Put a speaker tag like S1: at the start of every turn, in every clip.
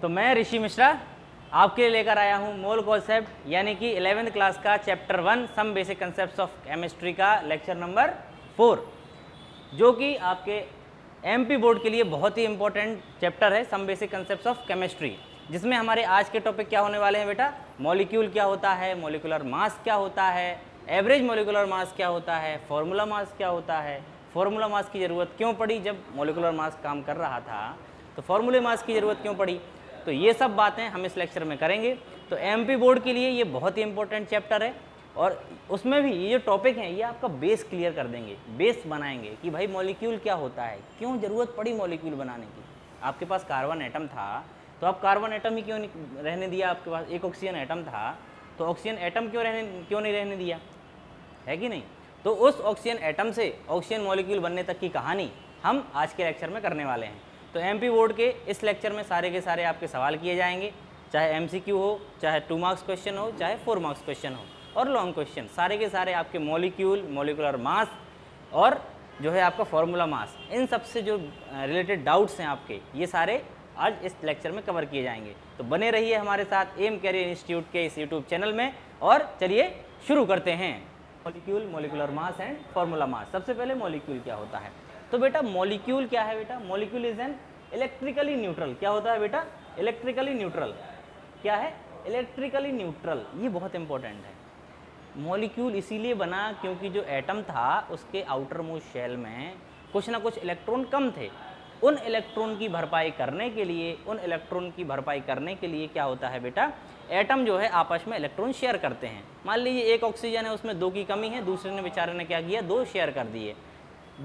S1: तो मैं ऋषि मिश्रा आपके लिए लेकर आया हूँ मोल कॉन्सेप्ट यानी कि 11th क्लास का chapter 1 some basic concepts of chemistry का लेक्चर नंबर 4, जो कि आपके एमपी बोर्ड के लिए बहुत ही इंपॉर्टेंट चैप्टर है, some basic concepts of chemistry, जिसमें हमारे आज के टॉपिक क्या होने वाले हैं बेटा। मॉलिक्यूल क्या होता है, मॉलिक्यूलर मास क्या होता है, एवरेज मॉलिक्यूलर मास क्या होता है, फॉर्मूला मास क्या होता है, फॉर्मूला मास की ज़रूरत क्यों पड़ी, जब मॉलिक्यूलर मास काम कर रहा था तो फॉर्मूले मास की ज़रूरत क्यों पड़ी। तो ये सब बातें हम इस लेक्चर में करेंगे। तो एमपी बोर्ड के लिए ये बहुत ही इंपॉर्टेंट चैप्टर है और उसमें भी ये जो टॉपिक हैं ये आपका बेस क्लियर कर देंगे, बेस बनाएंगे कि भाई मॉलिक्यूल क्या होता है, क्यों ज़रूरत पड़ी मॉलिक्यूल बनाने की। आपके पास कार्बन एटम था तो आप कार्बन एटम ही क्यों नहीं रहने दिया, आपके पास एक ऑक्सीजन एटम था तो ऑक्सीजन एटम क्यों नहीं रहने दिया, है कि नहीं। तो उस ऑक्सीजन एटम से ऑक्सीजन मॉलिक्यूल बनने तक की कहानी हम आज के लेक्चर में करने वाले हैं। तो एमपी बोर्ड के इस लेक्चर में सारे के सारे आपके सवाल किए जाएंगे, चाहे एमसीक्यू हो, चाहे 2 मार्क्स क्वेश्चन हो, चाहे 4 मार्क्स क्वेश्चन हो और लॉन्ग क्वेश्चन, सारे के सारे आपके मॉलिक्यूल, मॉलिक्यूलर मास और जो है आपका फॉर्मूला मास, इन सब से जो रिलेटेड डाउट्स हैं आपके, ये सारे आज इस लेक्चर में कवर किए जाएंगे। तो बने रहिए हमारे साथ एम कैरियर इंस्टीट्यूट के इस यूट्यूब चैनल में और चलिए शुरू करते हैं। Molecule, molecular mass and formula mass. सबसे पहले मॉलिक्यूल क्या होता है। तो बेटा मॉलिक्यूल क्या है बेटा, molecule is an electrically neutral. क्या होता है बेटा, इलेक्ट्रिकली न्यूट्रल। क्या है, इलेक्ट्रिकली न्यूट्रल। ये बहुत इंपॉर्टेंट है। मॉलिक्यूल इसीलिए बना क्योंकि जो एटम था उसके आउटर मोस्ट शेल में कुछ ना कुछ इलेक्ट्रॉन कम थे। उन इलेक्ट्रॉन की भरपाई करने के लिए क्या होता है बेटा, एटम जो है आपस में इलेक्ट्रॉन शेयर करते हैं। मान लीजिए एक ऑक्सीजन है, उसमें 2 की कमी है, दूसरे ने बेचारे ने क्या किया, 2 शेयर कर दिए।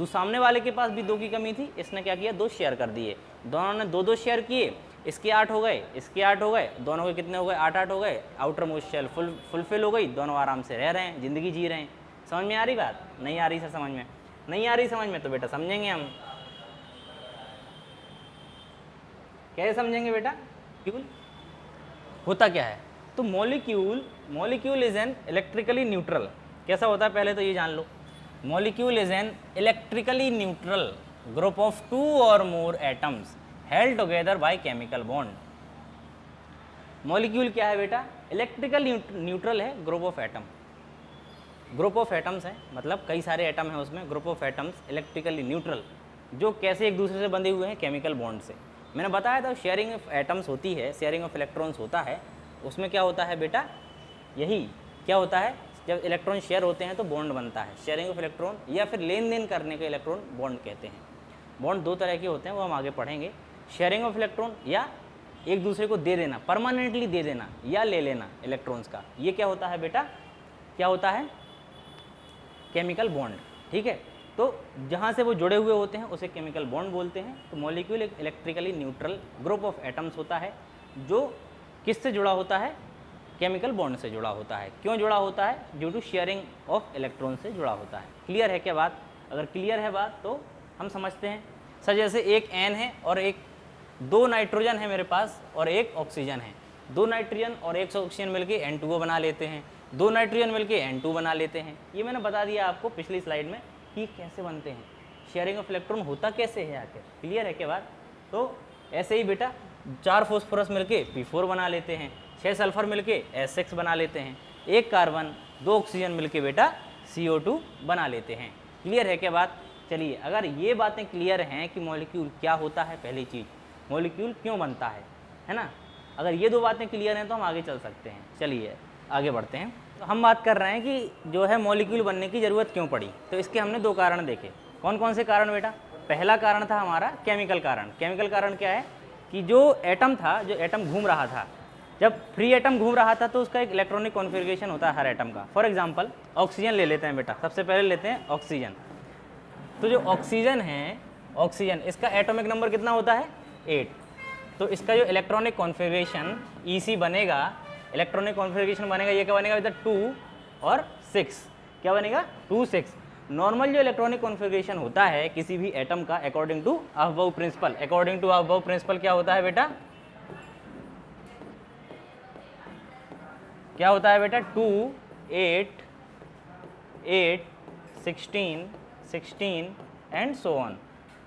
S1: सामने वाले के पास भी 2 की कमी थी, इसने क्या किया, 2 शेयर कर दिए। दोनों ने 2-2 शेयर किए, इसके 8 हो गए, इसके 8 हो गए, दोनों के कितने हो गए, 8-8 हो गए। आउटर मोस्ट शेल फुलफिल हो गई, दोनों आराम से रह रहे हैं, ज़िंदगी जी रहे हैं। समझ में आ रही बात, नहीं आ रही सर, समझ में नहीं आ रही, समझ में तो बेटा समझेंगे हम, कैसे समझेंगे बेटा। मॉलिक्यूल होता क्या है, तो molecule is an electrically neutral. कैसा होता है पहले तो ये जान लो। Molecule is an electrically neutral group of 2 और more atoms held together by chemical bond. Molecule क्या है बेटा, इलेक्ट्रिकल न्यूट्रल है, group of atom, group of atoms है, मतलब कई सारे एटम हैं उसमें, group of atoms electrically neutral, जो कैसे एक दूसरे से बंधे हुए हैं, केमिकल बॉन्ड से। मैंने बताया था शेयरिंग ऑफ एटम्स होती है, शेयरिंग ऑफ इलेक्ट्रॉन्स होता है, उसमें क्या होता है बेटा, यही क्या होता है, जब इलेक्ट्रॉन शेयर होते हैं तो बॉन्ड बनता है। शेयरिंग ऑफ इलेक्ट्रॉन या फिर लेन देन करने के इलेक्ट्रॉन बॉन्ड कहते हैं। बॉन्ड 2 तरह के होते हैं, वो हम आगे पढ़ेंगे। शेयरिंग ऑफ इलेक्ट्रॉन या एक दूसरे को दे देना, परमानेंटली दे देना या ले लेना इलेक्ट्रॉन्स का, ये क्या होता है बेटा, क्या होता है, केमिकल बॉन्ड। ठीक है, तो जहाँ से वो जुड़े हुए होते हैं उसे केमिकल बॉन्ड बोलते हैं। तो मॉलिक्यूल एक electrically neutral group of atoms होता है जो किससे जुड़ा होता है, केमिकल बॉन्ड से जुड़ा होता है। क्यों जुड़ा होता है, due to sharing of electron से जुड़ा होता है। क्लियर है क्या बात, अगर क्लियर है बात तो हम समझते हैं। सर जैसे एक N है और 2 नाइट्रोजन है मेरे पास और 1 ऑक्सीजन है, 2 नाइट्रोजन और 1 ऑक्सीजन मिलके N2O बना लेते हैं, 2 नाइट्रोजन मिलके N2 बना लेते हैं। ये मैंने बता दिया आपको पिछली स्लाइड में कि कैसे बनते हैं, शेयरिंग ऑफ इलेक्ट्रॉन होता कैसे है आखिर। क्लियर है क्या बात। तो ऐसे ही बेटा 4 फॉस्फोरस मिलके P4 बना लेते हैं, 6 सल्फर मिलके S6 बना लेते हैं, 1 कार्बन 2 ऑक्सीजन मिलके बेटा CO2 बना लेते हैं। क्लियर है क्या बात। चलिए अगर ये बातें क्लियर हैं कि मॉलिक्यूल क्या होता है, पहली चीज़ मॉलिक्यूल क्यों बनता है ना, अगर ये 2 बातें क्लियर हैं तो हम आगे चल सकते हैं। चलिए आगे बढ़ते हैं। तो हम बात कर रहे हैं कि जो है मॉलिक्यूल बनने की ज़रूरत क्यों पड़ी। तो इसके हमने 2 कारण देखे। कौन कौन से कारण बेटा, पहला कारण था हमारा केमिकल कारण। केमिकल कारण क्या है कि जो एटम था, जो एटम घूम रहा था, जब फ्री एटम घूम रहा था तो उसका एक इलेक्ट्रॉनिक कॉन्फ़िगरेशन होता है हर एटम का। फॉर एग्जांपल ऑक्सीजन ले लेते हैं बेटा, सबसे पहले लेते हैं ऑक्सीजन। तो जो ऑक्सीजन है, ऑक्सीजन इसका एटॉमिक नंबर कितना होता है, 8। तो इसका जो इलेक्ट्रॉनिक कॉन्फ़िगरेशन EC बनेगा, इलेक्ट्रॉनिक कॉन्फ़िगरेशन बनेगा, ये क्या बनेगा बेटा 2 और 6। क्या बनेगा 2, 6। नॉर्मल जो इलेक्ट्रॉनिक कॉन्फ़िगरेशन होता है किसी भी एटम का according to above principle, according to above principle क्या होता है बेटा, क्या होता है बेटा 2, 8, 8, 16, 16 एंड सो ऑन।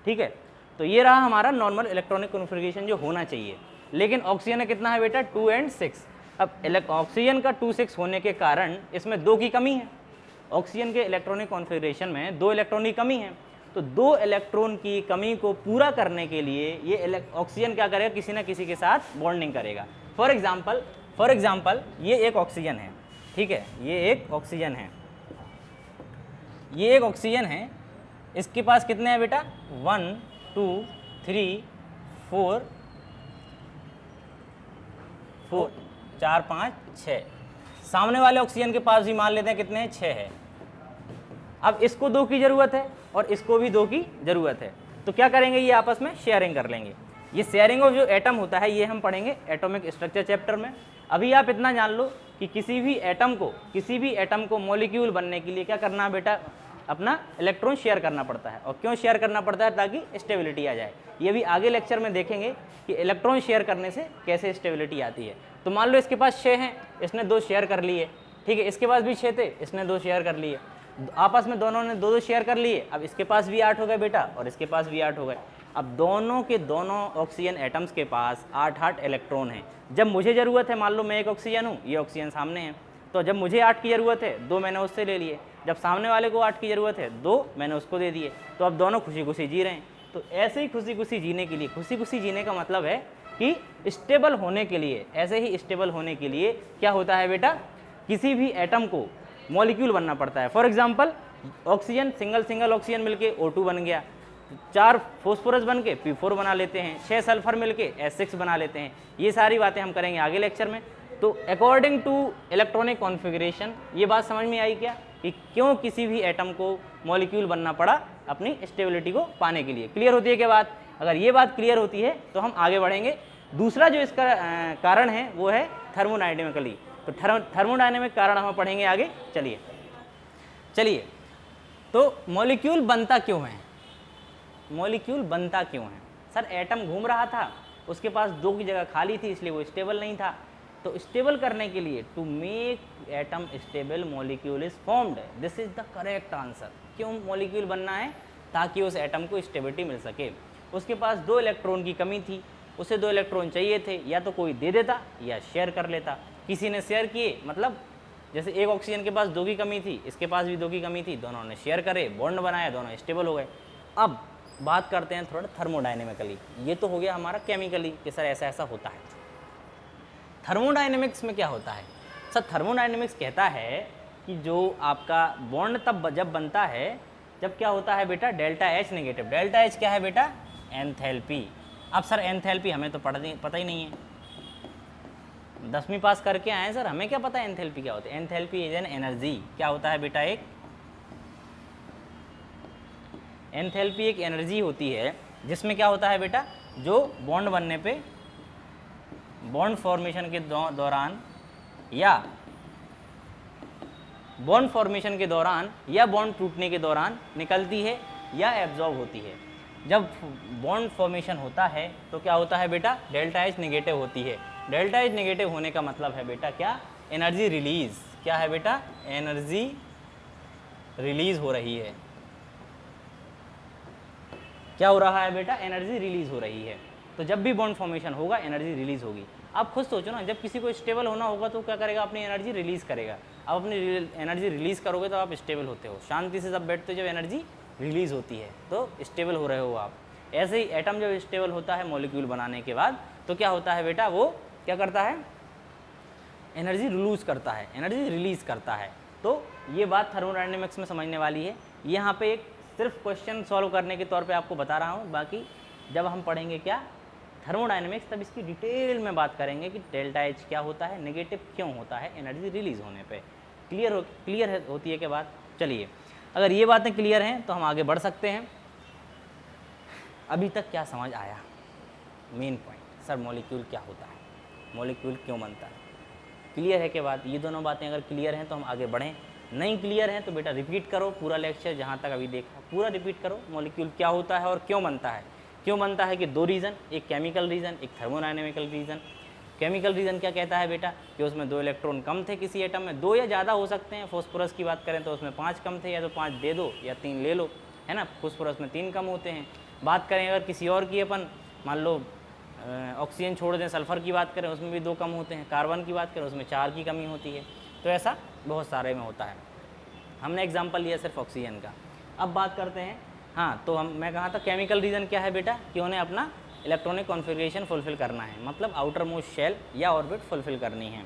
S1: ठीक है, तो ये रहा हमारा नॉर्मल इलेक्ट्रॉनिक कॉन्फ़िगरेशन जो होना चाहिए। लेकिन ऑक्सीजन में कितना है बेटा 2 और 6। अब ऑक्सीजन का 2 6 होने के कारण इसमें 2 की कमी है। ऑक्सीजन के इलेक्ट्रॉनिक कॉन्फ़िगरेशन में 2 इलेक्ट्रॉन की कमी है, तो 2 इलेक्ट्रॉन की कमी को पूरा करने के लिए ये ऑक्सीजन क्या करेगा, किसी ना किसी के साथ बॉन्डिंग करेगा। फॉर एग्जाम्पल ये एक ऑक्सीजन है, ठीक है, ये एक ऑक्सीजन है, इसके पास कितने हैं बेटा 1 2 3 4 4 5 6। सामने वाले ऑक्सीजन के पास भी मान लेते हैं कितने हैं 6 है। अब इसको 2 की ज़रूरत है और इसको भी 2 की ज़रूरत है, तो क्या करेंगे, ये आपस में शेयरिंग कर लेंगे। ये शेयरिंग ऑफ जो एटम होता है ये हम पढ़ेंगे एटॉमिक स्ट्रक्चर चैप्टर में। अभी आप इतना जान लो कि किसी भी एटम को मॉलिक्यूल बनने के लिए क्या करना है बेटा, अपना इलेक्ट्रॉन शेयर करना पड़ता है। और क्यों शेयर करना पड़ता है, ताकि स्टेबिलिटी आ जाए। ये भी आगे लेक्चर में देखेंगे कि इलेक्ट्रॉन शेयर करने से कैसे स्टेबिलिटी आती है। तो मान लो इसके पास 6 हैं, इसने 2 शेयर कर लिए, ठीक है, इसके पास भी 6 थे, इसने 2 शेयर कर लिए, आपस में दोनों ने 2 शेयर कर लिए। अब इसके पास भी 8 हो गए बेटा और इसके पास भी 8 हो गए। अब दोनों के दोनों ऑक्सीजन एटम्स के पास 8 इलेक्ट्रॉन हैं। जब मुझे ज़रूरत है, मान लो मैं एक ऑक्सीजन हूँ, ये ऑक्सीजन सामने है, तो जब मुझे 8 की ज़रूरत है 2 मैंने उससे ले लिए, जब सामने वाले को 8 की ज़रूरत है 2 मैंने उसको दे दिए, तो अब दोनों खुशी खुशी जी रहे हैं। तो ऐसे ही खुशी खुशी जीने के लिए, खुशी खुशी जीने का मतलब है कि स्टेबल होने के लिए, ऐसे ही स्टेबल होने के लिए क्या होता है बेटा, किसी भी एटम को मॉलिक्यूल बनना पड़ता है। For example oxygen, single oxygen मिलके O2 बन गया, 4 फॉस्फोरस बन के P4 बना लेते हैं, 6 सल्फर मिलके S6 बना लेते हैं। ये सारी बातें हम करेंगे आगे लेक्चर में। तो अकॉर्डिंग टू इलेक्ट्रॉनिक कॉन्फ़िगरेशन, ये बात समझ में आई क्या कि क्यों किसी भी एटम को मॉलिक्यूल बनना पड़ा अपनी स्टेबिलिटी को पाने के लिए। क्लियर होती है क्या बात? अगर ये बात क्लियर होती है तो हम आगे बढ़ेंगे। दूसरा जो इसका कारण है वो है थर्मोडायनेमिकली। तो थर्मोडायनेमिक कारण हम पढ़ेंगे आगे। चलिए तो मॉलिक्यूल बनता क्यों है? सर एटम घूम रहा था, उसके पास 2 की जगह खाली थी, इसलिए वो स्टेबल नहीं था। तो स्टेबल करने के लिए, to make atom stable molecule is formed, this is the correct answer. क्यों मॉलिक्यूल बनना है? ताकि उस एटम को स्टेबिलिटी मिल सके। उसके पास 2 इलेक्ट्रॉन की कमी थी, उसे 2 इलेक्ट्रॉन चाहिए थे, या तो कोई दे देता या शेयर कर लेता। किसी ने शेयर किए, मतलब जैसे एक ऑक्सीजन के पास 2 की कमी थी, इसके पास भी 2 की कमी थी, दोनों ने शेयर करे, बॉन्ड बनाया, दोनों स्टेबल हो गए। अब बात करते हैं थोड़ा थर्मोडायनेमिकली। ये तो हो गया हमारा केमिकली कि सर ऐसा ऐसा होता है। थर्मोडायनेमिक्स में क्या होता है? सर थर्मोडायनेमिक्स कहता है कि जो आपका बॉन्ड तब जब बनता है जब क्या होता है बेटा, delta H negative. Delta H क्या है बेटा? एंथैल्पी। अब सर एंथैल्पी हमें तो पता ही नहीं है, 10वीं पास करके आए सर, हमें क्या पता है एंथैल्पी क्या होती है? Enthalpy is an energy. क्या होता है बेटा? एंथैल्पी एक एनर्जी होती है जिसमें क्या होता है बेटा, जो बॉन्ड बनने पे, बॉन्ड फॉर्मेशन के दौरान या बॉन्ड फॉर्मेशन के दौरान या बॉन्ड टूटने के दौरान निकलती है या एब्जॉर्ब होती है। जब बॉन्ड फॉर्मेशन होता है तो क्या होता है बेटा, डेल्टा H नेगेटिव होती है। डेल्टा H नेगेटिव होने का मतलब है बेटा क्या, एनर्जी रिलीज। क्या है बेटा? एनर्जी रिलीज हो रही है। क्या हो रहा है बेटा? एनर्जी रिलीज हो रही है। तो जब भी बॉन्ड फॉर्मेशन होगा एनर्जी रिलीज होगी। आप खुद सोचो ना, जब किसी को स्टेबल होना होगा तो क्या करेगा, अपनी एनर्जी रिलीज करेगा। आप अपनी एनर्जी रिलीज करोगे तो आप स्टेबल होते हो। शांति से जब बैठते हो, जब एनर्जी रिलीज होती है तो स्टेबल हो रहे हो आप। ऐसे ही एटम जब स्टेबल होता है मॉलिक्यूल बनाने के बाद तो क्या होता है बेटा, वो क्या करता है, एनर्जी रिलीज करता है, एनर्जी रिलीज करता है। तो ये बात थर्मोडायनेमिक्स में समझने वाली है। यहाँ पे एक सिर्फ क्वेश्चन सॉल्व करने के तौर पे आपको बता रहा हूँ, बाकी जब हम पढ़ेंगे क्या थर्मोडायनेमिक्स तब इसकी डिटेल में बात करेंगे कि डेल्टा H क्या होता है, नेगेटिव क्यों होता है एनर्जी रिलीज होने पे। क्लियर होती है क्या बात? चलिए, अगर ये बातें क्लियर हैं तो हम आगे बढ़ सकते हैं। अभी तक क्या समझ आया? मेन पॉइंट, सर मॉलिक्यूल क्या होता है, मॉलिक्यूल क्यों बनता है, क्लियर है क्या बात? ये दोनों बातें अगर क्लियर हैं तो हम आगे बढ़ें, नहीं क्लियर हैं तो बेटा रिपीट करो पूरा लेक्चर, जहाँ तक अभी देखा पूरा रिपीट करो। मॉलिक्यूल क्या होता है और क्यों बनता है? क्यों बनता है कि 2 रीज़न, एक केमिकल रीज़न, एक थर्मोडायनेमिकल रीज़न। केमिकल रीज़न क्या कहता है बेटा कि उसमें 2 इलेक्ट्रॉन कम थे किसी एटम में, 2 या ज़्यादा हो सकते हैं। फॉस्फोरस की बात करें तो उसमें 5 कम थे, या तो 5 दे दो या 3 ले लो, है ना। फॉस्फोरस में 3 कम होते हैं। बात करें अगर किसी और की, अपन मान लो ऑक्सीजन छोड़ दें, सल्फ़र की बात करें उसमें भी 2 कम होते हैं, कार्बन की बात करें उसमें 4 की कमी होती है। तो ऐसा बहुत सारे में होता है। हमने एग्जांपल लिया सिर्फ ऑक्सीजन का। अब बात करते हैं, हाँ तो मैं कहा था केमिकल रीज़न क्या है बेटा, कि उन्हें अपना इलेक्ट्रॉनिक कॉन्फ़िगरेशन फुलफ़िल करना है, मतलब आउटर मोस्ट शेल या ऑर्बिट फुलफ़िल करनी है।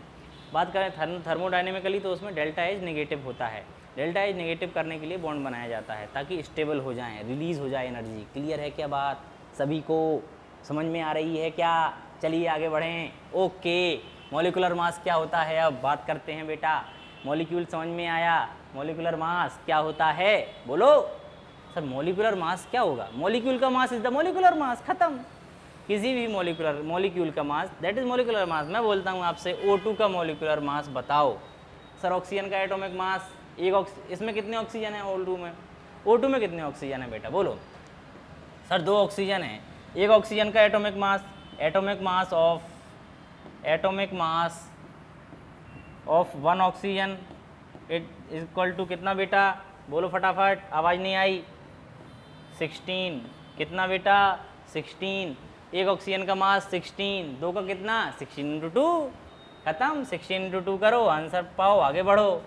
S1: बात करें थर्मोडायनेमिकली तो उसमें डेल्टा एच नेगेटिव होता है। डेल्टा एच नेगेटिव करने के लिए बॉन्ड बनाया जाता है ताकि स्टेबल हो जाएं, रिलीज़ हो जाए एनर्जी। क्लियर है क्या बात, सभी को समझ में आ रही है क्या? चलिए आगे बढ़ें। ओके, मॉलिक्यूलर मास क्या होता है अब बात करते हैं बेटा। मॉलिक्यूल समझ में आया, मॉलिक्यूलर मास क्या होता है बोलो। सर मॉलिक्यूलर मास क्या होगा? मॉलिक्यूल का mass is the molecular mass, खत्म। किसी भी मॉलिक्यूल का mass that is molecular mass. मैं बोलता हूँ आपसे O2 का मॉलिक्यूलर मास बताओ। सर ऑक्सीजन का एटॉमिक मास, इसमें कितने ऑक्सीजन है O2 में? O2 में कितने ऑक्सीजन है बेटा बोलो। सर 2 ऑक्सीजन है। एक ऑक्सीजन का atomic mass of 1 oxygen it is equal to कितना बेटा बोलो फटाफट, आवाज़ नहीं आई। 16 कितना बेटा? 16। एक ऑक्सीजन का मास 16, 2 का कितना? 16 × 2 खत्म। 16 × 2 करो, आंसर पाओ, आगे बढ़ो।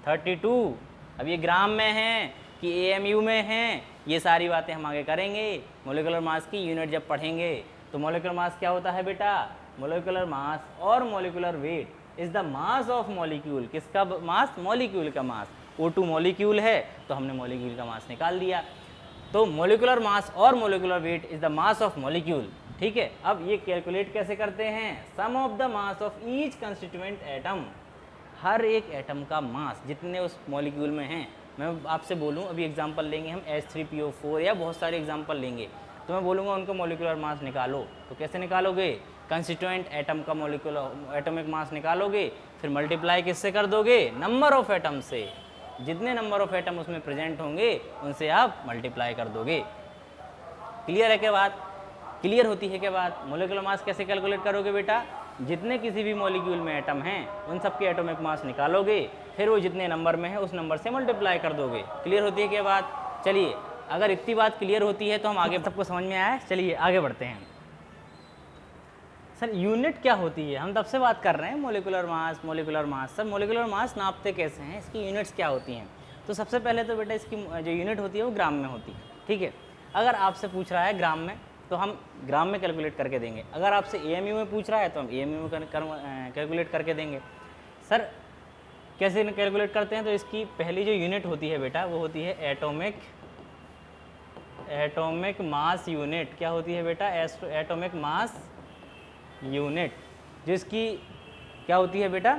S1: 32। अब ये ग्राम में है कि AMU में है, ये सारी बातें हम आगे करेंगे। मॉलिक्यूलर मास की यूनिट जब पढ़ेंगे तो मॉलिक्यूलर मास क्या होता है बेटा? मॉलिक्यूलर मास और molecular weight is the mass of molecule. किसका मास? मॉलिक्यूल का मास। O2 मॉलिक्यूल है तो हमने मॉलिक्यूल का मास निकाल दिया। तो मॉलिक्यूलर मास और molecular weight is the mass of molecule. ठीक है, अब ये कैलकुलेट कैसे करते हैं? Sum of the mass of each constituent atom. हर एक एटम का मास जितने उस मॉलिक्यूल में हैं, मैं आपसे बोलूं अभी एग्जांपल लेंगे हम H3PO4 या बहुत सारे एग्जांपल लेंगे, तो मैं बोलूँगा उनका मॉलिक्यूलर मास निकालो। तो कैसे निकालोगे? कंस्टिट्यूएंट एटम का मॉलिक्यूलर एटॉमिक मास निकालोगे, फिर मल्टीप्लाई किससे कर दोगे? नंबर ऑफ एटम से। जितने नंबर ऑफ एटम उसमें प्रेजेंट होंगे उनसे आप मल्टीप्लाई कर दोगे। क्लियर है क्या बात? क्लियर होती है क्या बात? मॉलिक्यूलर मास कैसे कैलकुलेट करोगे बेटा? जितने किसी भी मॉलिक्यूल में एटम हैं उन सबके एटॉमिक मास निकालोगे, फिर वो जितने नंबर में है उस नंबर से मल्टीप्लाई कर दोगे। क्लियर होती है क्या बात? चलिए, अगर इतनी बात क्लियर होती है तो हम आगे, सबको समझ में आया? चलिए आगे बढ़ते हैं। सर यूनिट क्या होती है? हम तब से बात कर रहे हैं molecular mass. Sir molecular mass नापते कैसे हैं? इसकी यूनिट्स क्या होती हैं? तो सबसे पहले तो बेटा इसकी जो यूनिट होती है वो ग्राम में होती है। ठीक है, अगर आपसे पूछ रहा है ग्राम में तो हम ग्राम में कैलकुलेट करके देंगे। अगर आपसे AMU में पूछ रहा है तो हम AMU में कैलकुलेट करके देंगे। सर कैसे कैलकुलेट करते हैं? तो इसकी पहली जो यूनिट होती है बेटा वो होती है एटॉमिक मास यूनिट। क्या होती है बेटा? Atomic mass unit. जिसकी क्या होती है बेटा?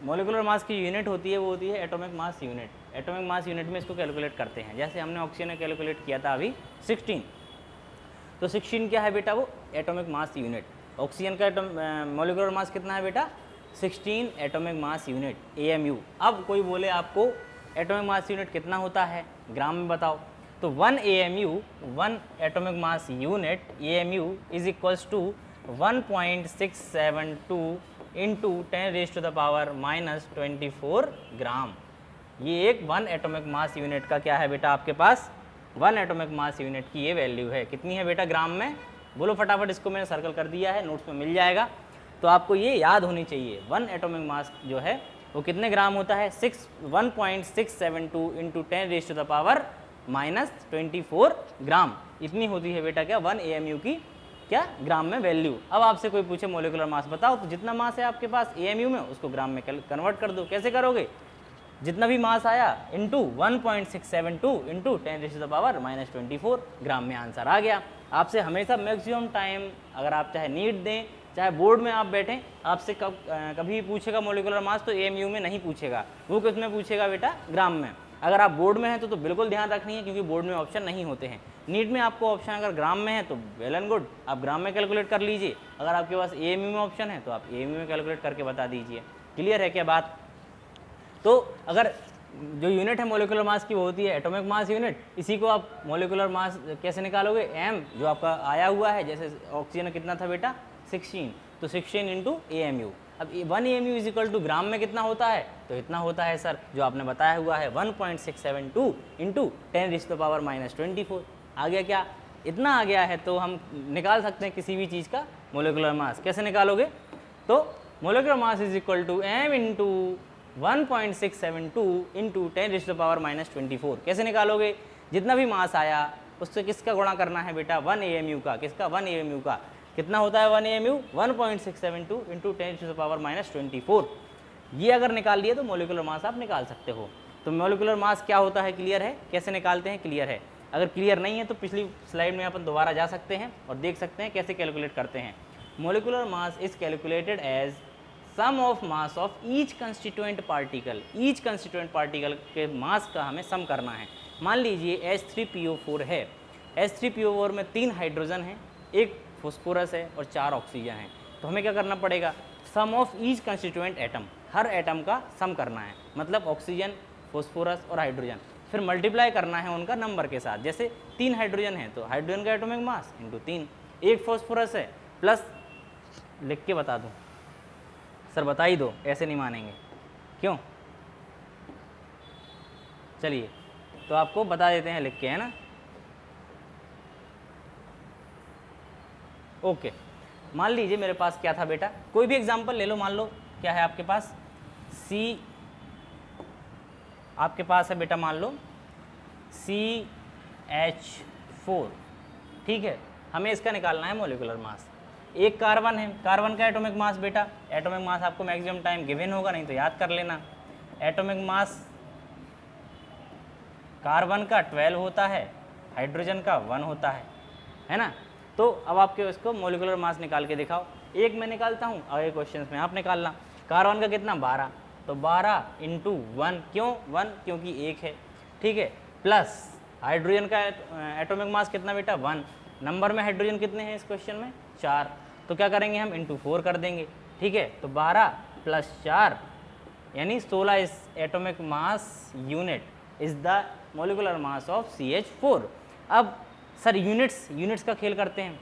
S1: मॉलिक्यूलर मास की यूनिट होती है वो होती है atomic mass unit. Atomic mass unit में इसको कैलकुलेट करते हैं। जैसे हमने ऑक्सीजन में कैलकुलेट किया था अभी 16, तो 16 क्या है बेटा? वो एटॉमिक मास यूनिट। ऑक्सीजन का मॉलिक्यूलर मास कितना है बेटा? 16 एटॉमिक मास यूनिट AMU। अब कोई बोले आपको एटॉमिक मास यूनिट कितना होता है ग्राम में बताओ, तो 1 AMU 1 atomic mass unit AMU is equals to 1.672 into 10⁻⁻24 gram. ये एक 1 एटॉमिक मास यूनिट का क्या है बेटा आपके पास? 1 एटॉमिक मास यूनिट की ये वैल्यू है। कितनी है बेटा ग्राम में? बोलो फटाफट, इसको मैंने सर्कल कर दिया है, नोट्स में मिल जाएगा। तो आपको ये याद होनी चाहिए 1 एटॉमिक मास जो है वो कितने ग्राम होता है? 1.672 इंटू 10⁻⁻24 ग्राम। इतनी होती है बेटा क्या 1 AMU की क्या ग्राम में वैल्यू। अब आपसे कोई पूछे मॉलिक्यूलर मास बताओ, तो जितना मास है आपके पास AMU में उसको ग्राम में कन्वर्ट कर दो। कैसे करोगे? जितना भी मास आया इंटू 1.672 इंटू 10⁻⁻24 ग्राम में आंसर आ गया। आपसे हमेशा मैक्सिमम टाइम, अगर आप चाहे नीट दें चाहे बोर्ड में आप बैठें, आपसे कभी पूछेगा मॉलिक्यूलर मास तो AMU में नहीं पूछेगा, वो किस में पूछेगा बेटा? ग्राम में। अगर आप बोर्ड में हैं तो बिल्कुल ध्यान रखनी है, क्योंकि बोर्ड में ऑप्शन नहीं होते हैं। नीट में आपको ऑप्शन अगर ग्राम में है तो वेल एंड गुड, आप ग्राम में कैलकुलेट कर लीजिए। अगर आपके पास AMU में ऑप्शन है तो आप AMU में कैलकुलेट करके बता दीजिए। क्लियर है क्या बात? तो अगर जो यूनिट है मॉलिक्यूलर मास की वो होती है एटॉमिक मास यूनिट। इसी को आप मॉलिक्यूलर मास कैसे निकालोगे? M जो आपका आया हुआ है, जैसे ऑक्सीजन कितना था बेटा? 16, तो 16 इंटू AMU। अब 1 AMU इज इक्वल टू ग्राम में कितना होता है? तो इतना होता है सर, जो आपने बताया हुआ है 1.672 इंटू 10⁻⁻24। आ गया क्या? इतना आ गया है तो हम निकाल सकते हैं किसी भी चीज़ का मोलिकुलर मास। कैसे निकालोगे? तो molecular mass is equal to m into 1.672 into 10⁻⁻24। कैसे निकालोगे? जितना भी मास आया उससे किसका गुणा करना है बेटा? 1 AMU का। किसका? 1 AMU का। कितना होता है 1 AMU? 1.672 इंटू 10⁻⁻24। ये अगर निकाल लिए तो मोलिकुलर मास आप निकाल सकते हो। तो मोलिकुलर मास क्या होता है क्लियर है? कैसे निकालते हैं क्लियर है? अगर क्लियर नहीं है तो पिछली स्लाइड में अपन दोबारा जा सकते हैं और देख सकते हैं कैसे कैलकुलेट करते हैं। Molecular mass is calculated as sum of mass of each constituent particle. Each constituent particle के मास का हमें सम करना है। मान लीजिए H3PO4 है। H3PO4 में 3 हाइड्रोजन हैं, 1 फॉस्फोरस है और 4 ऑक्सीजन है। तो हमें क्या करना पड़ेगा? Sum of each constituent atom, हर एटम का सम करना है, मतलब ऑक्सीजन, फॉस्फोरस और हाइड्रोजन। फिर मल्टीप्लाई करना है उनका नंबर के साथ। जैसे 3 हाइड्रोजन है तो हाइड्रोजन का एटॉमिक मास इंटू 3, 1 फॉस्फोरस है प्लस, लिख के बता दूँ सर? बता ही दो, ऐसे नहीं मानेंगे। क्यों? चलिए तो आपको बता देते हैं लिख के, है ना? ओके, मान लीजिए मेरे पास क्या था बेटा, कोई भी एग्जांपल ले लो। मान लो क्या है आपके पास? सी आपके पास है बेटा, मान लो CH4, ठीक है। हमें इसका निकालना है मोलिकुलर मास। एक कार्बन है, कार्बन का एटॉमिक मास बेटा, एटॉमिक मास आपको मैक्सिमम टाइम गिवन होगा, नहीं तो याद कर लेना। एटॉमिक मास कार्बन का 12 होता है, हाइड्रोजन का 1 होता है ना? तो अब आपके इसको मोलिकुलर मास निकाल के दिखाओ। एक मैं निकालता हूँ, अगले क्वेश्चन में आप निकालना। कार्बन का कितना? 12, तो 12 इंटू 1, क्यों 1? क्योंकि 1 है, ठीक है। प्लस हाइड्रोजन का एटॉमिक मास कितना बेटा? 1। नंबर में हाइड्रोजन कितने हैं इस क्वेश्चन में? 4। तो क्या करेंगे हम? इंटू 4 कर देंगे, ठीक है। तो 12 प्लस 4 यानी 16 इस atomic mass unit is the molecular mass of CH4। अब सर यूनिट्स का खेल करते हैं।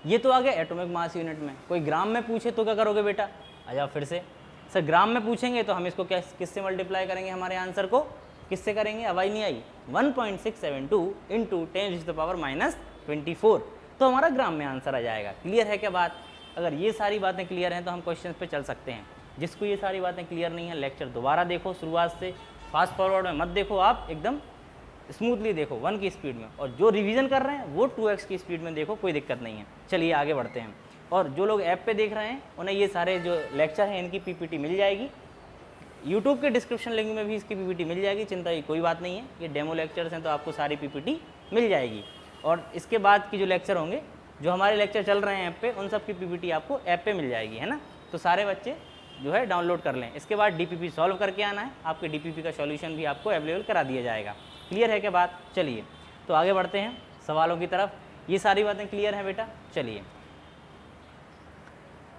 S1: ये तो आ गया एटॉमिक मास यूनिट में। कोई ग्राम में पूछे तो क्या करोगे बेटा? आ जाओ फिर से। सर ग्राम में पूछेंगे तो हम इसको किससे मल्टीप्लाई करेंगे? हमारे आंसर को किससे करेंगे? आवाज़ नहीं आई। 1.672 इंटू 10⁻⁻24, तो हमारा ग्राम में आंसर आ जाएगा। क्लियर है क्या बात? अगर ये सारी बातें क्लियर हैं तो हम क्वेश्चन पे चल सकते हैं। जिसको ये सारी बातें क्लियर नहीं है, लेक्चर दोबारा देखो शुरुआत से, फास्ट फॉरवर्ड में मत देखो, आप एकदम स्मूथली देखो 1 की स्पीड में। और जो रिवीजन कर रहे हैं वो 2x की स्पीड में देखो, कोई दिक्कत नहीं है। चलिए आगे बढ़ते हैं। और जो लोग ऐप पे देख रहे हैं उन्हें ये सारे जो लेक्चर हैं इनकी PPT मिल जाएगी। यूट्यूब के डिस्क्रिप्शन लिंक में भी इसकी PPT मिल जाएगी, चिंता की कोई बात नहीं है। ये डेमो लेक्चर्स हैं तो आपको सारी PPT मिल जाएगी। और इसके बाद की जो लेक्चर होंगे, जो हमारे लेक्चर चल रहे हैं ऐप पे, उन सब की PPT आपको ऐप पे मिल जाएगी, है ना? तो सारे बच्चे जो है डाउनलोड कर लें। इसके बाद DPP सॉल्व करके आना है, आपके DPP का सॉल्यूशन भी आपको अवेलेबल करा दिया जाएगा। क्लियर है क्या बात? चलिए तो आगे बढ़ते हैं सवालों की तरफ। ये सारी बातें क्लियर हैं बेटा? चलिए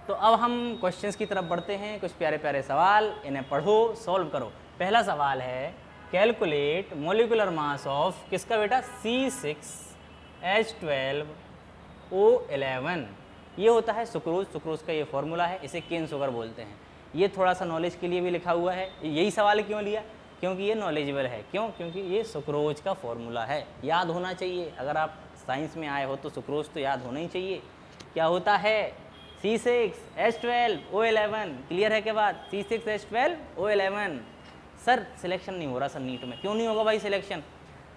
S1: तो अब हम क्वेश्चंस की तरफ बढ़ते हैं। कुछ प्यारे प्यारे सवाल, इन्हें पढ़ो, सॉल्व करो। पहला सवाल है, कैलकुलेट मोलिकुलर मास ऑफ किसका बेटा? C6H12O11। ये होता है सुक्रोज। सुक्रोज का ये फॉर्मूला है, इसे केन शुगर बोलते हैं। ये थोड़ा सा नॉलेज के लिए भी लिखा हुआ है। यही सवाल क्यों लिया? क्योंकि ये नॉलेजेबल है। क्यों? क्योंकि ये सुक्रोज का फॉर्मूला है, याद होना चाहिए। अगर आप साइंस में आए हो तो सुक्रोज तो याद होना ही चाहिए। क्या होता है? C6H12O11। क्लियर है क्या बात? C6H12O11। सर सिलेक्शन नहीं हो रहा सर नीट में। क्यों नहीं होगा भाई सिलेक्शन?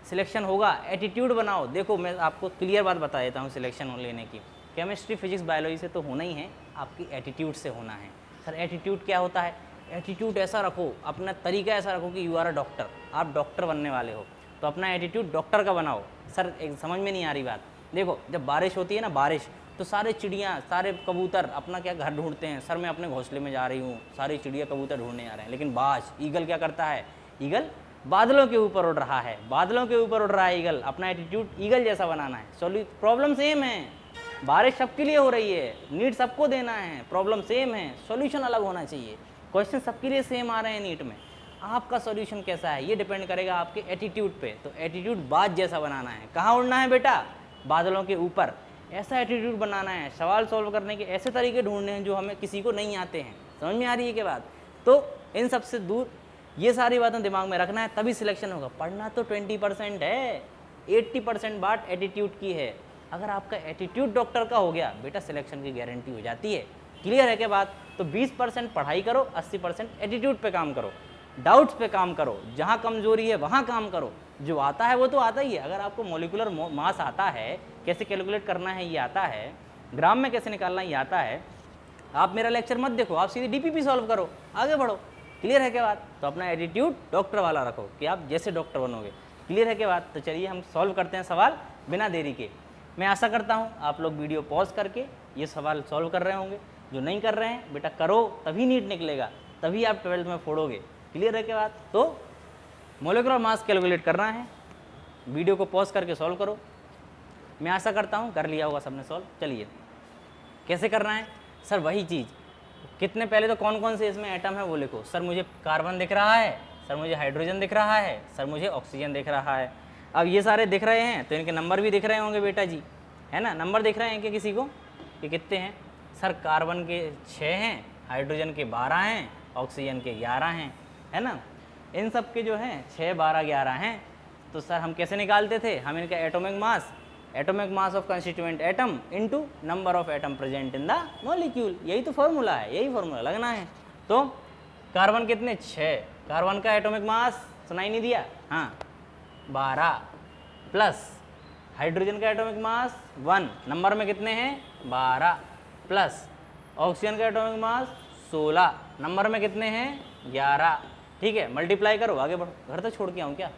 S1: सिलेक्शन होगा, एटीट्यूड बनाओ। देखो मैं आपको क्लियर बात बता देता हूँ सिलेक्शन लेने की। केमिस्ट्री, फिजिक्स, बायोलॉजी से तो होना ही है, आपकी एटीट्यूड से होना है। सर एटीट्यूड क्या होता है? एटीट्यूड ऐसा रखो, अपना तरीका ऐसा रखो कि यू आर अ डॉक्टर, आप डॉक्टर बनने वाले हो, तो अपना एटीट्यूड डॉक्टर का बनाओ। सर एक समझ में नहीं आ रही बात। देखो जब बारिश होती है ना, बारिश, तो सारे चिड़ियाँ, सारे कबूतर अपना क्या घर ढूंढते हैं। सर मैं अपने घोंसले में जा रही हूँ, सारी चिड़िया कबूतर ढूंढने आ रहे हैं। लेकिन बाज, ईगल क्या करता है? ईगल बादलों के ऊपर उड़ रहा है, बादलों के ऊपर उड़ रहा है ईगल। अपना एटीट्यूड ईगल जैसा बनाना है। प्रॉब्लम सेम है, बारिश सबके लिए हो रही है, नीट सबको देना है, प्रॉब्लम सेम है, सॉल्यूशन अलग होना चाहिए। क्वेश्चन सबके लिए सेम आ रहे हैं नीट में, आपका सॉल्यूशन कैसा है ये डिपेंड करेगा आपके एटीट्यूड पे। तो एटीट्यूड बाज जैसा बनाना है। कहाँ उड़ना है बेटा? बादलों के ऊपर। ऐसा एटीट्यूड बनाना है। सवाल सॉल्व करने के ऐसे तरीके ढूंढने हैं जो हमें किसी को नहीं आते हैं। समझ में आ रही है क्या बात? तो इन सबसे दूर ये सारी बातें दिमाग में रखना है, तभी सिलेक्शन होगा। पढ़ना तो 20% है, 80% बात एटीट्यूड की है। अगर आपका एटीट्यूड डॉक्टर का हो गया बेटा, सिलेक्शन की गारंटी हो जाती है। क्लियर है क्या बात? तो 20% पढ़ाई करो, 80% एटीट्यूड पे काम करो, डाउट्स पे काम करो, जहाँ कमजोरी है वहाँ काम करो। जो आता है वो तो आता ही है। अगर आपको मॉलिक्यूलर मास आता है, कैसे कैलकुलेट करना है ये आता है, ग्राम में कैसे निकालना ये आता है, आप मेरा लेक्चर मत देखो, आप सीधे डीपीपी सॉल्व करो, आगे बढ़ो। क्लियर है क्या बात? तो अपना एटीट्यूड डॉक्टर वाला रखो कि आप जैसे डॉक्टर बनोगे। क्लियर है क्या बात? तो चलिए हम सॉल्व करते हैं सवाल बिना देरी के। मैं आशा करता हूँ आप लोग वीडियो पॉज करके ये सवाल सॉल्व कर रहे होंगे। जो नहीं कर रहे हैं बेटा करो, तभी नीट निकलेगा, तभी आप 12th में फोड़ोगे। क्लियर है क्या बात? तो मोलिकुलर मास कैलकुलेट करना है, वीडियो को पॉज करके सॉल्व करो। मैं आशा करता हूँ कर लिया होगा सबने सॉल्व। चलिए कैसे करना है सर? वही चीज़, कितने पहले तो कौन कौन से इसमें एटम है वो लिखो। सर मुझे कार्बन दिख रहा है, सर मुझे हाइड्रोजन दिख रहा है, सर मुझे ऑक्सीजन दिख रहा है। अब ये सारे दिख रहे हैं तो इनके नंबर भी दिख रहे होंगे बेटा जी, है ना? नंबर दिख रहे हैं कि किसी को कि कितने हैं? सर कार्बन के 6 हैं, हाइड्रोजन के 12 हैं, ऑक्सीजन के 11 हैं, है ना? इन सब के जो हैं 6, 12, 11 हैं। तो सर हम कैसे निकालते थे? हम इनका atomic mass of constituent atom into number of atom present in the molecule, यही तो फॉर्मूला है, यही फॉर्मूला लगना है। तो कार्बन कितने? 6, कार्बन का एटॉमिक मास सुनाई नहीं दिया, हाँ 12, प्लस हाइड्रोजन का एटॉमिक मास 1, नंबर में कितने हैं? 12, प्लस ऑक्सीजन का एटॉमिक मास 16, नंबर में कितने हैं? 11। ठीक है, मल्टीप्लाई करो, आगे बढ़ो। घर तक छोड़ के आऊँ क्या?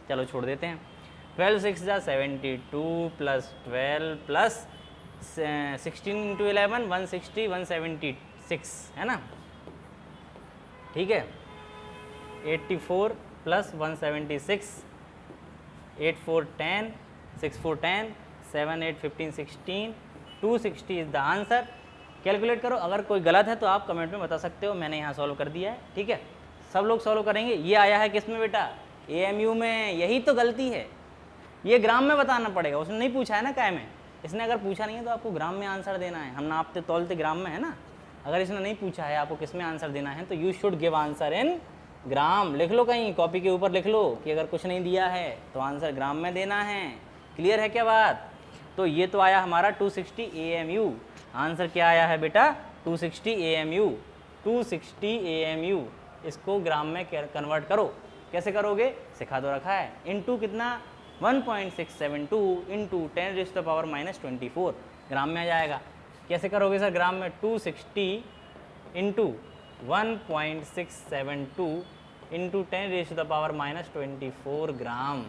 S1: चलो छोड़ देते हैं। 12 6 जा 72 प्लस 12 प्लस 16 इंटू 11 160 176, है ना? ठीक है, 84 plus 176 8 4 10 6 4 10 7 8 15 16 260 is the answer. Calculate करो, अगर कोई गलत है तो आप कमेंट में बता सकते हो, मैंने यहाँ सॉल्व कर दिया है। ठीक है, सब लोग सॉल्व करेंगे। ये आया है किस में बेटा? AMU में। यही तो गलती है, ये ग्राम में बताना पड़ेगा। उसने नहीं पूछा है ना काय में, इसने अगर पूछा नहीं है तो आपको ग्राम में आंसर देना है। हम नापते तोलते ग्राम में है ना। अगर इसने नहीं पूछा है आपको किस में आंसर देना है तो you should give answer in gram. लिख लो कहीं कॉपी के ऊपर, लिख लो कि अगर कुछ नहीं दिया है तो आंसर ग्राम में देना है। क्लियर है क्या बात? तो ये तो आया हमारा 260 AMU। आंसर क्या आया है बेटा? 260 AMU। 260 AMU। इसको ग्राम में कन्वर्ट करो। कैसे करोगे? सिखा दो रखा है। इनटू कितना? 1.672 इंटू 10⁻⁻24 ग्राम में आ जाएगा। कैसे करोगे सर ग्राम में? 260 इंटू 1.672 इंटू 10⁻⁻24 ग्राम।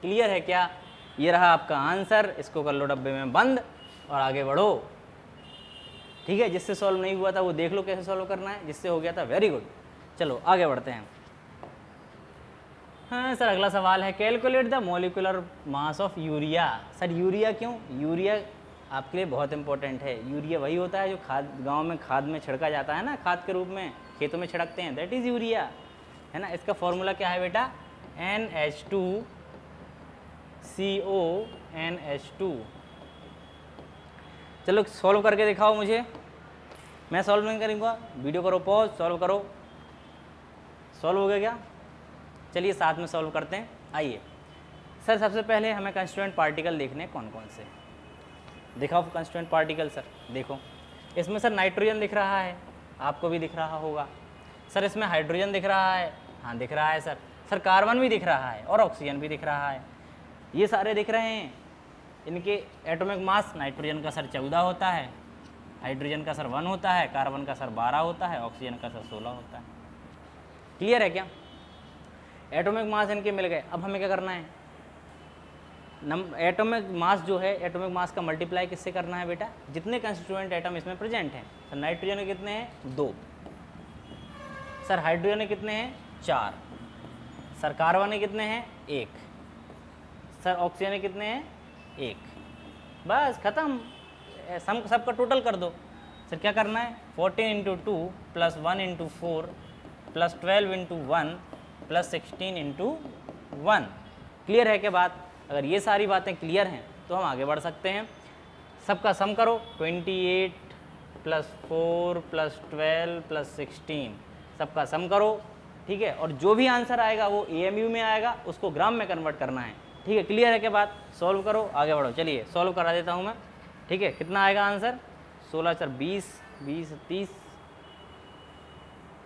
S1: क्लियर है क्या? ये रहा आपका आंसर। इसको कर लो डब्बे में बंद और आगे बढ़ो। ठीक है, जिससे सॉल्व नहीं हुआ था वो देख लो कैसे सॉल्व करना है, जिससे हो गया था वेरी गुड। चलो आगे बढ़ते हैं। हाँ सर, अगला सवाल है calculate the molecular mass of urea. Sir urea क्यों? यूरिया आपके लिए बहुत इंपॉर्टेंट है। यूरिया वही होता है जो खाद, गांव में खाद में छिड़का जाता है ना, खाद के रूप में खेतों में छिड़कते हैं, दैट इज़ यूरिया, है ना। इसका फॉर्मूला क्या है बेटा? NH2CO NH2। चलो सॉल्व करके दिखाओ मुझे। मैं सॉल्व नहीं करूँगा, वीडियो करो पॉज, सॉल्व करो। सॉल्व हो गया क्या? चलिए साथ में सॉल्व करते हैं। आइए सर, सबसे पहले हमें कंस्टिट्यूएंट पार्टिकल देखने कौन कौन से। दिखाओ कंस्टिट्यूएंट पार्टिकल सर। देखो इसमें सर नाइट्रोजन दिख रहा है, आपको भी दिख रहा होगा। सर इसमें हाइड्रोजन दिख रहा है, हाँ दिख रहा है सर। सर कार्बन भी दिख रहा है और ऑक्सीजन भी दिख रहा है, ये सारे दिख रहे हैं। इनके एटॉमिक मास, नाइट्रोजन का सर 14 होता है, हाइड्रोजन का सर 1 होता है, कार्बन का सर 12 होता है, ऑक्सीजन का सर 16 होता है। क्लियर है क्या? एटॉमिक मास इनके मिल गए। अब हमें क्या करना है? एटॉमिक मास जो है, एटॉमिक मास का मल्टीप्लाई किससे करना है बेटा? जितने कंस्टिट्यूएंट एटम इसमें प्रेजेंट हैं। सर नाइट्रोजन के कितने हैं? 2। सर हाइड्रोजन के कितने हैं? 4। सर कार्बन के कितने हैं? 1। सर ऑक्सीजन के कितने हैं? 1। बस खत्म, सबका टोटल कर दो। सर क्या करना है? 14 into 2 plus 1 into 4 plus 12 into 1 plus 16 into 1। Clear है क्या बात? अगर ये सारी बातें क्लियर हैं तो हम आगे बढ़ सकते हैं। सबका सम करो, 28 प्लस 4 प्लस 12 प्लस 16, सबका सम करो। ठीक है, और जो भी आंसर आएगा वो AMU में आएगा, उसको ग्राम में कन्वर्ट करना है। ठीक है, क्लियर है क्या बात? सॉल्व करो, आगे बढ़ो। चलिए सॉल्व करा देता हूँ मैं, ठीक है। कितना आएगा आंसर? 16 4 20, 20 30,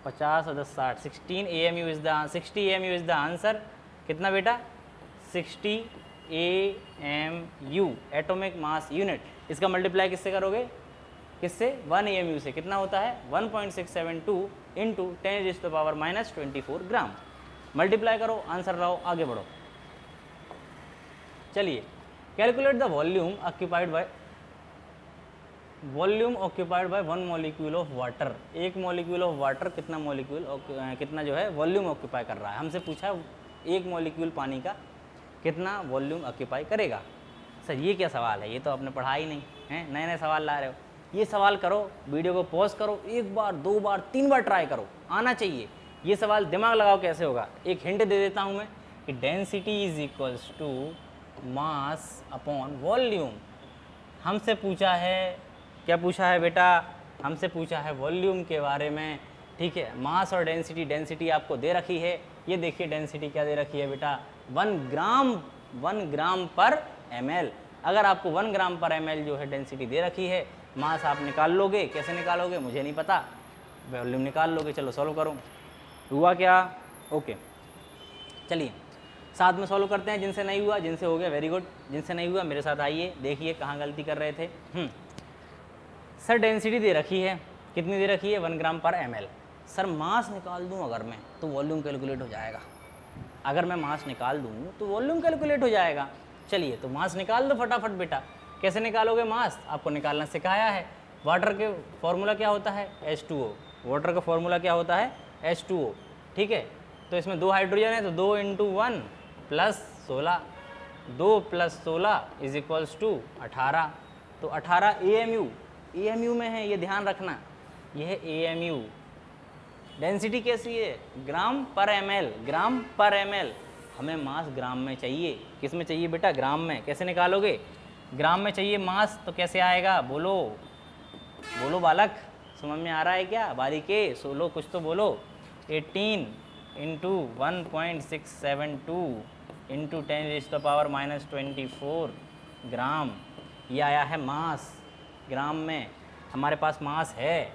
S1: 50 और 10 60, 16 AMU is the 60 AMU is the answer. कितना बेटा? 60 AMU एटॉमिक मास यूनिट। इसका मल्टीप्लाई किससे करोगे? किससे? 1 AMU से। कितना होता है? 1.672 इंटू 10⁻⁻24 ग्राम। मल्टीप्लाई करो, आंसर लाओ, आगे बढ़ो। चलिए, calculate the volume occupied by 1 molecule of water. एक मॉलिक्यूल ऑफ वाटर कितना मॉलिक्यूल कितना जो है वॉल्यूम ऑक्यूपाई कर रहा है? हमसे पूछा है एक मॉलिक्यूल पानी का कितना वॉल्यूम ऑक्यूपाई करेगा। सर ये क्या सवाल है? ये तो आपने पढ़ा ही नहीं है, नए नए सवाल ला रहे हो। ये सवाल करो, वीडियो को पॉज करो, 1 बार 2 बार 3 बार ट्राई करो, आना चाहिए। ये सवाल दिमाग लगाओ कैसे होगा। एक हिंट दे देता हूँ मैं कि density is equals to mass upon volume. हमसे पूछा है, क्या पूछा है बेटा? हमसे पूछा है वॉल्यूम के बारे में, ठीक है। मास और डेंसिटी, डेंसिटी आपको दे रखी है, ये देखिए डेंसिटी क्या दे रखी है बेटा? 1 ग्राम पर ml। अगर आपको 1 ग्राम पर ml जो है डेंसिटी दे रखी है, मास आप निकाल लोगे। कैसे निकालोगे मुझे नहीं पता, वॉल्यूम निकाल लोगे। चलो सॉल्व करो। हुआ क्या? ओके, चलिए साथ में सॉल्व करते हैं। जिनसे नहीं हुआ, जिनसे हो गया वेरी गुड, जिनसे नहीं हुआ मेरे साथ आइए, देखिए कहाँ गलती कर रहे थे। सर डेंसिटी दे रखी है, कितनी दे रखी है? 1 ग्राम पर ml। सर मास निकाल दूं अगर मैं तो वॉल्यूम कैलकुलेट हो जाएगा। अगर मैं मास निकाल दूं तो वॉल्यूम कैलकुलेट हो जाएगा। चलिए तो मास निकाल दो फटाफट बेटा। कैसे निकालोगे मास? आपको निकालना सिखाया है। वाटर के फॉर्मूला क्या होता है? H2O। वाटर का फॉर्मूला क्या होता है? H2O, ठीक है। तो इसमें 2 हाइड्रोजन है तो 2 × 1 + 16, 2 + 16 इज इक्वल्स टू 18। तो 18 AMU में है, ये ध्यान रखना, ये है AMU। डेंसिटी कैसी है? ग्राम पर ml, ग्राम पर ml। हमें मास ग्राम में चाहिए। किस में चाहिए बेटा? ग्राम में। कैसे निकालोगे? ग्राम में चाहिए मास, तो कैसे आएगा? बोलो बोलो बालक, समझ में आ रहा है क्या? बारीके सोलो, कुछ तो बोलो। 18 × 1.672 × 10⁻⁻24 ग्राम, ये आया है मास। ग्राम में हमारे पास मास है,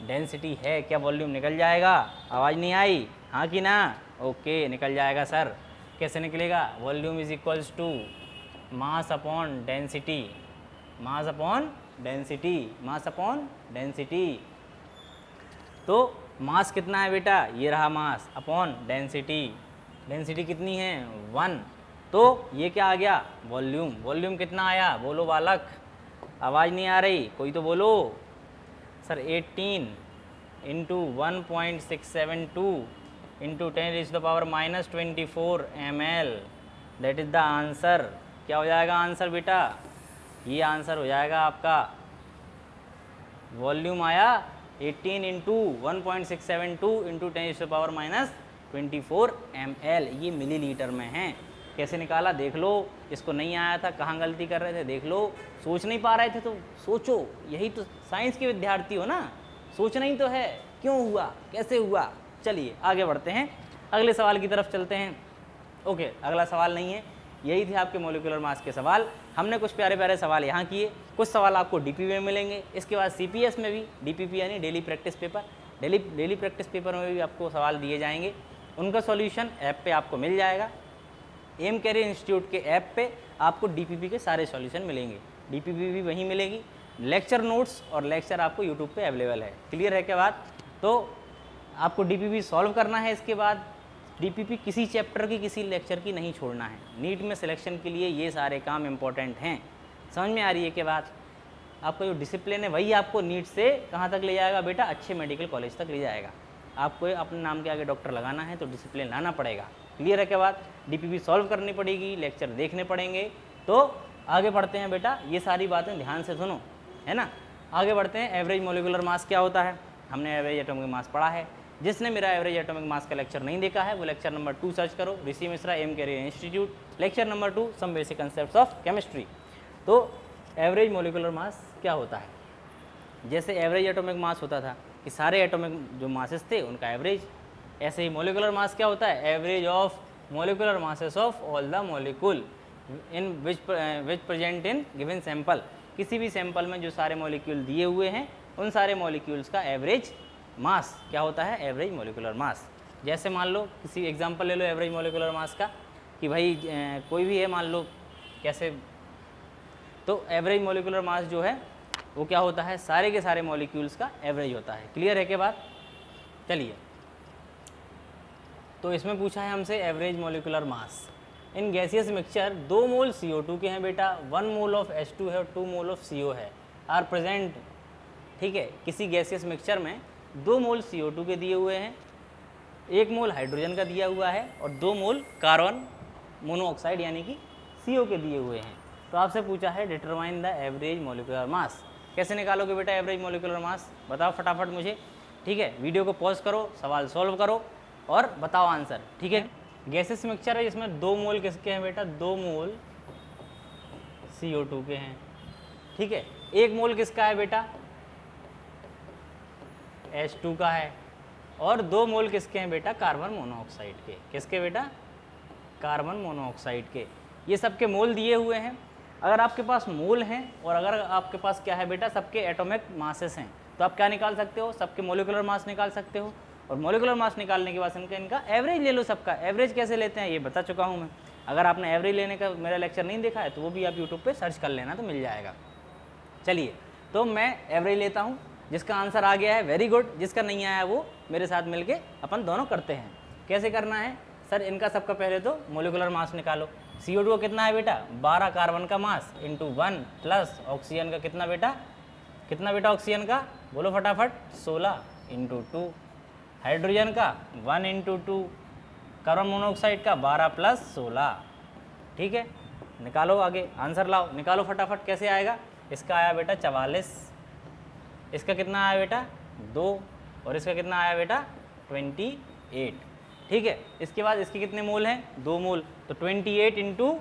S1: डेंसिटी है, क्या वॉल्यूम निकल जाएगा? आवाज़ नहीं आई, हाँ कि ना? ओके, निकल जाएगा सर। कैसे निकलेगा? Volume is equals to mass upon density, mass upon density, mass upon density. तो मास कितना है बेटा? ये रहा मास अपॉन डेंसिटी। डेंसिटी कितनी है? 1। तो ये क्या आ गया? वॉल्यूम। वॉल्यूम कितना आया? बोलो बालक, आवाज़ नहीं आ रही, कोई तो बोलो। Sir 18 × 1.672 × 10⁻⁻24 ml, that is the answer. क्या हो जाएगा आंसर बेटा? ये आंसर हो जाएगा आपका। वॉल्यूम आया 18 × 1.672 × 10⁻⁻24 ml, ये मिलीलीटर में है। कैसे निकाला देख लो। इसको नहीं आया था, कहाँ गलती कर रहे थे देख लो। सोच नहीं पा रहे थे तो सोचो, यही तो साइंस के विद्यार्थी हो ना, सोचना ही तो है। क्यों हुआ, कैसे हुआ। चलिए आगे बढ़ते हैं, अगले सवाल की तरफ चलते हैं। ओके, अगला सवाल नहीं है, यही थे आपके मॉलिक्यूलर मास के सवाल। हमने कुछ प्यारे प्यारे सवाल यहाँ किए, कुछ सवाल आपको DPP में मिलेंगे। इसके बाद CPS में भी, DPP यानी daily practice paper, daily practice paper में भी आपको सवाल दिए जाएंगे। उनका सॉल्यूशन ऐप पे आपको मिल जाएगा। एम कैरियर इंस्टीट्यूट के ऐप पे आपको DPP के सारे सॉल्यूशन मिलेंगे, DPP भी वहीं मिलेगी। लेक्चर नोट्स और लेक्चर आपको यूट्यूब पे अवेलेबल है। क्लियर है क्या बात? तो आपको DPP सॉल्व करना है। इसके बाद DPP किसी चैप्टर की, किसी लेक्चर की नहीं छोड़ना है। नीट में सिलेक्शन के लिए ये सारे काम इंपॉर्टेंट हैं। समझ में आ रही है क्या बात? आपका जो डिसिप्लिन है वही आपको नीट से कहाँ तक ले जाएगा बेटा? अच्छे मेडिकल कॉलेज तक ले जाएगा। आपको अपने नाम के आगे डॉक्टर लगाना है तो डिसिप्लिन लाना पड़ेगा। क्लियर है क्या बात? DPP सॉल्व करनी पड़ेगी, लेक्चर देखने पड़ेंगे। तो आगे बढ़ते हैं बेटा, ये सारी बातें ध्यान से सुनो, है ना। आगे बढ़ते हैं। एवरेज मोलिकुलर मास क्या होता है? हमने एवरेज एटॉमिक मास पढ़ा है। जिसने मेरा एवरेज एटॉमिक मास का लेक्चर नहीं देखा है वो लेक्चर नंबर 2 सर्च करो, Rishi Mishra M career institute, lecture number 2 some basic concepts of chemistry. तो एवरेज मोलिकुलर मास क्या होता है? जैसे एवरेज एटॉमिक मास होता था कि सारे एटॉमिक जो मासेस थे उनका एवरेज, ऐसे ही मोलिकुलर मास क्या होता है? Average of molecular masses of all the molecule in which present in given sample. किसी भी सैंपल में जो सारे मॉलिक्यूल दिए हुए हैं उन सारे मॉलिक्यूल्स का एवरेज मास क्या होता है, एवरेज मॉलिकुलर मास। जैसे मान लो किसी एग्जांपल ले लो एवरेज मॉलिकुलर मास का कि भाई कोई भी है मान लो कैसे, तो एवरेज मॉलिकुलर मास जो है वो क्या होता है, सारे के सारे मॉलिक्यूल्स का एवरेज होता है। क्लियर है के बात? चलिए, तो इसमें पूछा है हमसे average molecular mass in gaseous mixture. 2 mole CO2 के हैं बेटा, 1 मोल ऑफ H2 है और 2 मोल ऑफ CO है, आर प्रेजेंट। ठीक है, किसी गैसियस मिक्सचर में 2 मोल CO2 के दिए हुए हैं, 1 मोल हाइड्रोजन का दिया हुआ है और 2 मोल कार्बन मोनोऑक्साइड यानी कि CO के दिए हुए हैं। तो आपसे पूछा है determine the average molecular mass. कैसे निकालोगे बेटा एवरेज मॉलिकुलर मास, बताओ फटाफट मुझे। ठीक है, वीडियो को पॉज करो, सवाल सॉल्व करो और बताओ आंसर। ठीक है, गैसेस मिक्सचर है जिसमें 2 मोल किसके हैं बेटा, 2 मोल CO2 के हैं। ठीक है, 1 मोल किसका है बेटा, H2 का है और 2 मोल किसके हैं बेटा, कार्बन मोनोऑक्साइड के। किसके बेटा, कार्बन मोनोऑक्साइड के। ये सबके मोल दिए हुए हैं। अगर आपके पास मोल हैं और अगर आपके पास क्या है बेटा, सबके एटॉमिक मासेस हैं, तो आप क्या निकाल सकते हो, सबके मॉलिक्यूलर मास निकाल सकते हो। और मॉलिक्यूलर मास निकालने के बाद इनका एवरेज ले लो सबका। एवरेज कैसे लेते हैं ये बता चुका हूँ मैं। अगर आपने एवरेज लेने का मेरा लेक्चर नहीं देखा है तो वो भी आप यूट्यूब पे सर्च कर लेना तो मिल जाएगा। चलिए, तो मैं एवरेज लेता हूँ, जिसका आंसर आ गया है वेरी गुड, जिसका नहीं आया वो मेरे साथ मिलके अपन दोनों करते हैं। कैसे करना है सर, इनका सबका पहले तो मॉलिक्यूलर मास निकालो। CO2 का कितना है बेटा, 12 कार्बन का मास इंटू 1 प्लस ऑक्सीजन का कितना बेटा ऑक्सीजन का, बोलो फटाफट, 16 इंटू 2। हाइड्रोजन का 1 इंटू 2। कार्बन मोनोऑक्साइड का 12 प्लस 16। ठीक है, निकालो आगे, आंसर लाओ, निकालो फटाफट। कैसे आएगा, इसका आया बेटा 44, इसका कितना आया बेटा 2 और इसका कितना आया बेटा 28। ठीक है, इसके बाद इसके कितने मोल हैं, 2 मोल, तो 28 इंटू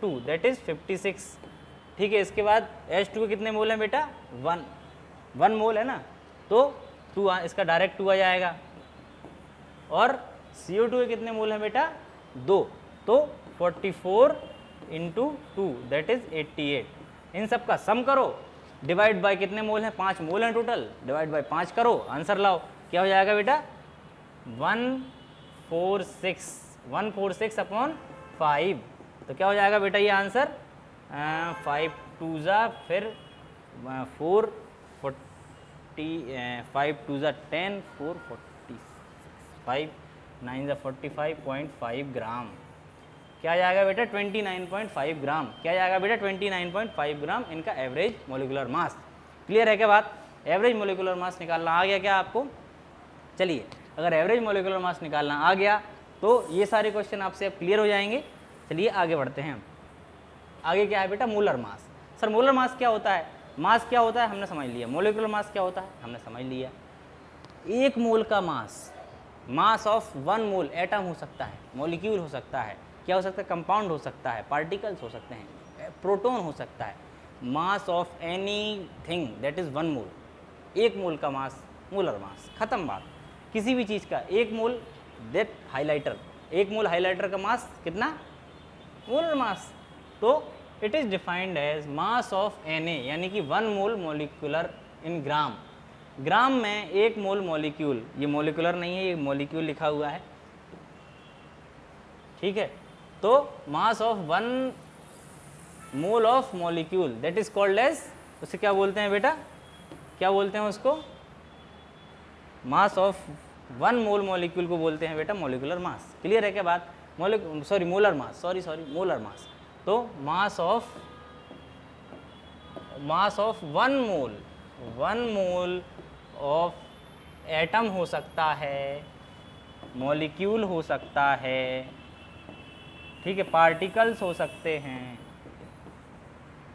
S1: 2 दैट इज़ 56। ठीक है, इसके बाद H2 के कितने मोल हैं बेटा, 1 मोल है ना, तो 2 इसका डायरेक्ट 2 आ जाएगा। और CO2 के कितने मोल हैं बेटा, 2, तो 44 इंटू 2 दैट इज़ 88। इन सब का सम करो, डिवाइड बाय कितने मोल हैं, 5 मोल हैं टोटल, डिवाइड बाय 5 करो, आंसर लाओ। क्या हो जाएगा बेटा 146 अपॉन 5। तो क्या हो जाएगा बेटा ये आंसर, 5 2 ज़ा फिर 4 5 2 ज़ा 10 4 46 5 9 ज़ा 45.5 ग्राम। क्या जाएगा बेटा 29.5 ग्राम। क्या जाएगा बेटा 29.5 ग्राम इनका एवरेज मॉलिक्यूलर मास। क्लियर है क्या बात? एवरेज मॉलिक्यूलर मास निकालना आ गया क्या आपको? चलिए, अगर एवरेज मॉलिक्यूलर मास निकालना आ गया तो ये सारे क्वेश्चन आपसे अब क्लियर हो जाएंगे। चलिए आगे बढ़ते हैं। आगे क्या है बेटा, molar mass. Sir molar mass क्या होता है, मास क्या होता है हमने समझ लिया, मॉलिक्यूलर मास क्या होता है हमने समझ लिया। 1 मोल का मास ऑफ 1 मोल, एटम हो सकता है, मॉलिक्यूल हो सकता है, क्या हो सकता है, कंपाउंड हो सकता है, पार्टिकल्स हो सकते हैं, प्रोटॉन हो सकता है। Mass of any thing that is 1 मोल। 1 मोल का मास मोलर मास, खत्म बात। किसी भी चीज़ का 1 mole, that highlighter, 1 mole highlighter का मास कितना, मोलर मास। तो it is defined as mass of Na, यानी कि 1 मोल मॉलिक्यूलर इन ग्राम। ग्राम में 1 मोल मॉलिक्यूल, ये मॉलिक्यूलर नहीं है, ये मॉलिक्यूल लिखा हुआ है, ठीक है। तो mass of 1 mole of molecule that is called as, उसे क्या बोलते हैं बेटा, क्या बोलते हैं उसको, मास ऑफ 1 मोल मॉलिक्यूल को बोलते हैं बेटा मॉलिक्यूलर मास। क्लियर है क्या बात? Molar mass, molar mass. तो mass of 1 mole of atom हो सकता है, मॉलिक्यूल हो सकता है, ठीक है, पार्टिकल्स हो सकते हैं,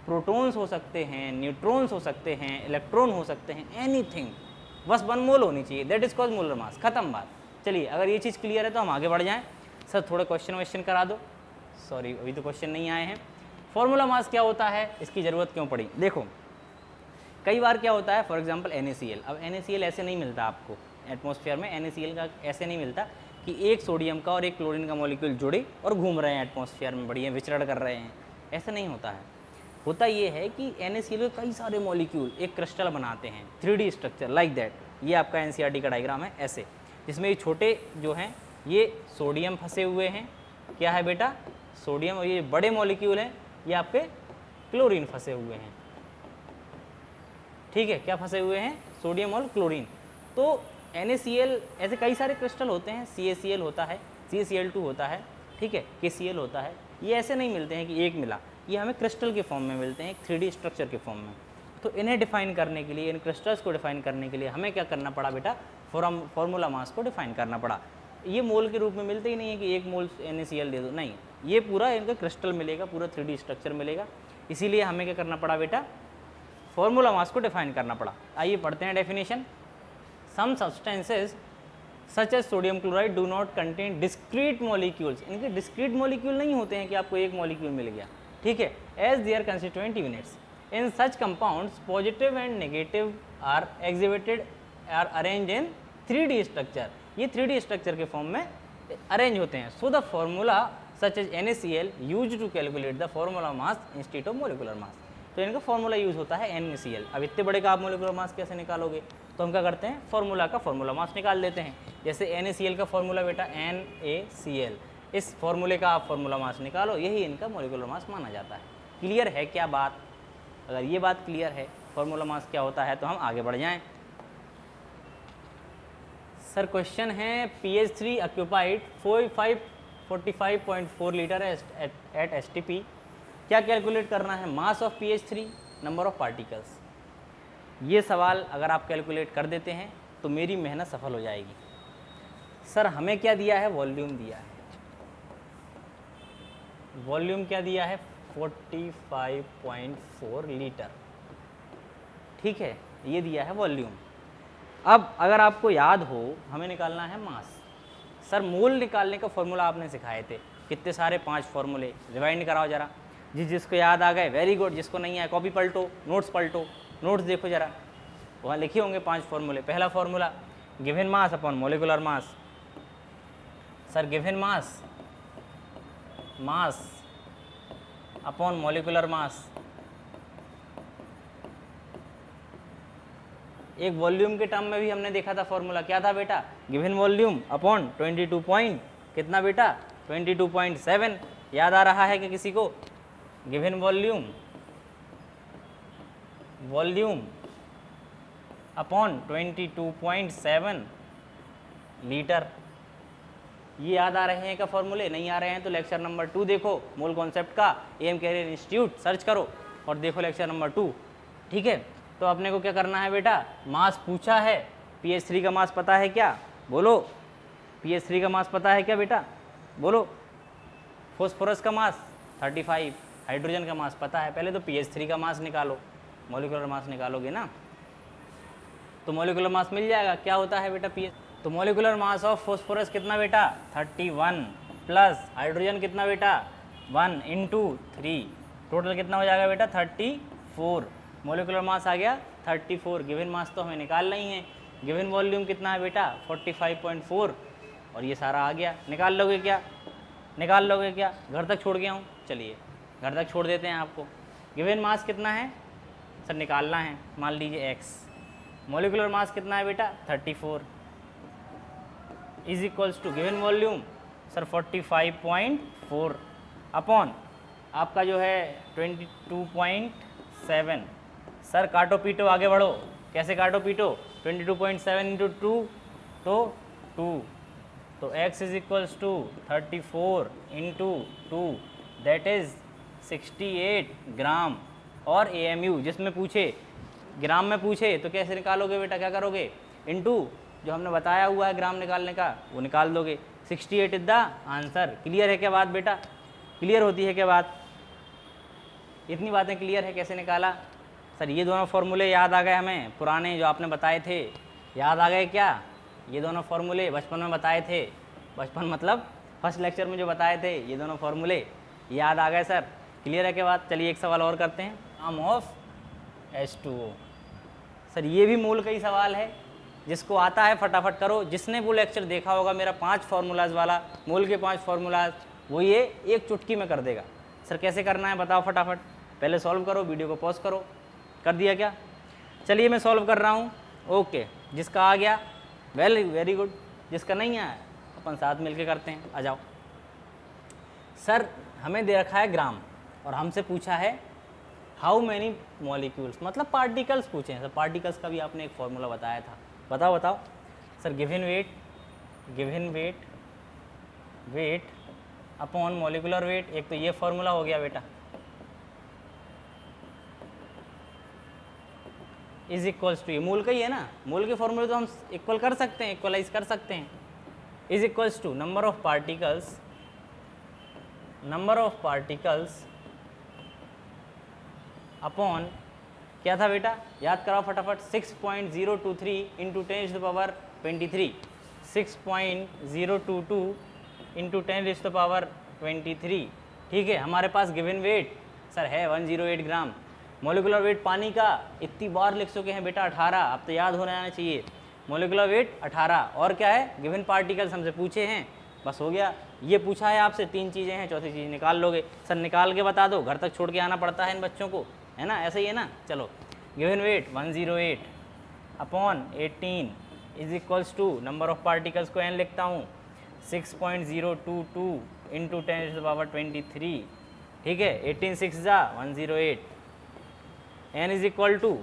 S1: प्रोटॉन्स हो सकते हैं, न्यूट्रॉन्स हो सकते हैं, इलेक्ट्रॉन हो सकते हैं, एनीथिंग, बस 1 मोल होनी चाहिए, that is called molar mass. खत्म बात। चलिए, अगर ये चीज़ क्लियर है तो हम आगे बढ़ जाएं। सर थोड़े क्वेश्चन करा दो, सॉरी अभी तो क्वेश्चन नहीं आए हैं। फॉर्मूला मास क्या होता है, इसकी ज़रूरत क्यों पड़ी? देखो कई बार क्या होता है, फॉर एग्जांपल NaCl। अब NaCl ऐसे नहीं मिलता आपको एटमॉस्फेयर में, NaCl का ऐसे नहीं मिलता। कि एक सोडियम का और एक क्लोरीन का मॉलिक्यूल जुड़े और घूम रहे हैं एटमॉस्फेयर में, बढ़िया विचरण कर रहे हैं, ऐसा नहीं होता है। होता ये है कि NaCl के कई सारे मॉलिक्यूल एक क्रिस्टल बनाते हैं, 3D स्ट्रक्चर लाइक दैट। ये आपका NCERT का डायग्राम है ऐसे, जिसमें ये छोटे जो हैं ये सोडियम फंसे हुए हैं, क्या है बेटा, सोडियम, और ये बड़े मॉलिक्यूल हैं ये आपके क्लोरीन फंसे हुए हैं। ठीक है, क्या फंसे हुए हैं, सोडियम और क्लोरीन। तो NaCl ऐसे कई सारे क्रिस्टल होते हैं, CaCl होता है, CaCl2 होता है, ठीक है, KCl होता है। ये ऐसे नहीं मिलते हैं कि एक मिला, ये हमें क्रिस्टल के फॉर्म में मिलते हैं, एक 3D स्ट्रक्चर के फॉर्म में। तो इन्हें डिफाइन करने के लिए, इन क्रिस्टल्स को डिफाइन करने के लिए हमें क्या करना पड़ा बेटा, फॉर्मूला मास को डिफाइन करना पड़ा। ये मोल के रूप में मिलते ही नहीं है कि 1 मोल NaCl दे दो, नहीं, ये पूरा इनका क्रिस्टल मिलेगा, पूरा 3D स्ट्रक्चर मिलेगा। इसीलिए हमें क्या करना पड़ा बेटा, फॉर्मूला मास को डिफाइन करना पड़ा। आइए पढ़ते हैं definition. Some substances such as sodium chloride do not contain discrete molecules, इनके डिस्क्रीट मॉलिक्यूल नहीं होते हैं कि आपको एक मॉलिक्यूल मिल गया, ठीक है, as their constituent units. In such compounds positive and negative are exhibited are arrange in 3D structure, ये 3D स्ट्रक्चर के फॉर्म में अरेंज होते हैं। So the formula such as NaCl use to calculate the formula mass instead of molecular mass. तो इनका formula use होता है NaCl। अब इतने बड़े का आप मोलिकुलर मास कैसे निकालोगे, तो हम क्या करते हैं, फॉर्मूला का फॉर्मूला मास निकाल लेते हैं। जैसे NaCl का फॉर्मूला बेटा NaCl, इस फॉर्मूले का आप फॉर्मूला मास निकालो, यही इनका मोलिकुलर मास माना जाता है। क्लियर है क्या बात? अगर ये बात क्लियर है फॉर्मूला मास क्या होता है, तो हम आगे बढ़ जाएं। सर क्वेश्चन है pH3 occupied 45.4 litre at STP, क्या कैलकुलेट करना है, mass of pH3, number of particles. ये सवाल अगर आप कैलकुलेट कर देते हैं तो मेरी मेहनत सफल हो जाएगी। सर हमें क्या दिया है, वॉल्यूम दिया है, वॉल्यूम क्या दिया है, 45.4 लीटर, ठीक है, ये दिया है वॉल्यूम। अब अगर आपको याद हो, हमें निकालना है मास। सर मोल निकालने का फॉर्मूला आपने सिखाए थे, कितने सारे, 5 फॉर्मूले, रिवाइंड कराओ जरा। जिसको याद आ गए वेरी गुड, जिसको नहीं आया कॉपी पलटो, नोट्स पलटो, नोट्स देखो जरा, वहाँ लिखे होंगे 5 फॉर्मूले। पहला formula given mass upon molecular mass. Sir given mass, mass upon molecular mass. एक वॉल्यूम के टर्म में भी हमने देखा था फॉर्मूला, क्या था बेटा, गिवन वॉल्यूम अपॉन 22 पॉइंट कितना बेटा, 22.7। याद आ रहा है कि किसी को, given volume, volume upon 22.7 litre. ये याद आ रहे हैं क्या फॉर्मूले? नहीं आ रहे हैं तो लेक्चर नंबर 2 देखो, मोल कॉन्सेप्ट का, AM कैरियर इंस्टीट्यूट सर्च करो और देखो लेक्चर नंबर 2, ठीक है। तो अपने को क्या करना है बेटा, मास पूछा है, pH3 का मास पता है क्या, बोलो, pH3 का मास पता है क्या बेटा, बोलो। फॉस्फोरस का मास 35, हाइड्रोजन का मास पता है। पहले तो pH3 का मास निकालो, मॉलिक्यूलर मास निकालोगे ना, तो मॉलिक्यूलर मास मिल जाएगा। क्या होता है बेटा pH, तो मॉलिक्यूलर मास ऑफ फॉस्फोरस कितना बेटा, 31, प्लस हाइड्रोजन कितना बेटा, 1 × 3, टोटल कितना हो जाएगा बेटा, 34। मॉलिक्यूलर मास आ गया 34। गिवन मास तो हमें निकालना ही है। गिवन वॉल्यूम कितना है बेटा, 45.4, और ये सारा आ गया। निकाल लोगे क्या, निकाल लोगे क्या, घर तक छोड़ गया हूँ, चलिए घर तक छोड़ देते हैं आपको। गिवन मास कितना है सर, निकालना है, मान लीजिए x। मॉलिक्यूलर मास कितना है बेटा, 34 is equals to given volume sir 45.4 upon आपका जो है 22.7। सर काटो पीटो, आगे बढ़ो, कैसे काटो पीटो, 22.7 × 2 तो 2, तो x is equals to 34 × 2 that is 68 gram. और AMU जिसमें पूछे, ग्राम में पूछे तो कैसे निकालोगे बेटा, क्या करोगे, इनटू जो हमने बताया हुआ है ग्राम निकालने का वो निकाल दोगे। 68 इज द आंसर। क्लियर है क्या बात बेटा, क्लियर होती है क्या बात, इतनी बातें क्लियर है कैसे निकाला। सर ये दोनों फॉर्मूले याद आ गए हमें, पुराने जो आपने बताए थे, याद आ गए क्या, ये दोनों फॉर्मूले बचपन में बताए थे, बचपन मतलब फर्स्ट लेक्चर में जो बताए थे, ये दोनों फॉर्मूले याद आ गए सर। क्लियर है क्या बात। चलिए एक सवाल और करते हैं, आम ऑफ H2O। सर ये भी मोल का ही सवाल है, जिसको आता है फटाफट करो। जिसने वो लेक्चर देखा होगा मेरा 5 फार्मूलाज वाला, मोल के 5 फार्मूलाज, वो ये एक चुटकी में कर देगा। सर कैसे करना है बताओ फटाफट, पहले सॉल्व करो, वीडियो को पॉज करो। कर दिया क्या? चलिए मैं सॉल्व कर रहा हूँ। ओके, जिसका आ गया वेरी गुड, जिसका नहीं आया अपन साथ मिलके करते हैं। आ जाओ। सर हमें दे रखा है ग्राम और हमसे पूछा है हाउ मैनी मॉलिक्यूल्स, मतलब पार्टिकल्स पूछे हैं। सर पार्टिकल्स का भी आपने एक फॉर्मूला बताया था, बताओ बताओ। Sir given weight upon molecular weight, एक तो ये फॉर्मूला हो गया बेटा, इज इक्वल्स टू, ये मूल का ही है ना, मूल के फॉर्मूले तो हम इक्वल कर सकते हैं, इक्वलाइज कर सकते हैं। Is equals to number of particles upon, क्या था बेटा याद कराओ फटाफट, 6.023 इंटू 10⁻23, 6.022 इंटू 10⁻23। ठीक है, हमारे पास गिवन वेट सर है 108 ग्राम। मोलिकुलर वेट पानी का इतनी बार लिख चुके हैं बेटा 18, अब तो याद होने आना चाहिए। मोलिकुलर वेट 18, और क्या है गिवन पार्टिकल्स हमसे पूछे हैं, बस हो गया। ये पूछा है आपसे 3 चीज़ें हैं, चौथी चीज़ निकाल लोगे। सर निकाल के बता दो, घर तक छोड़ के आना पड़ता है इन बच्चों को, है ना, ऐसे ही है ना। चलो given weight 108 upon 18 is equals to number of particles को n लिखता हूँ 6.022 इंटू 10⁻23। ठीक है, 18 6 जा 108। n इज इक्वल टू,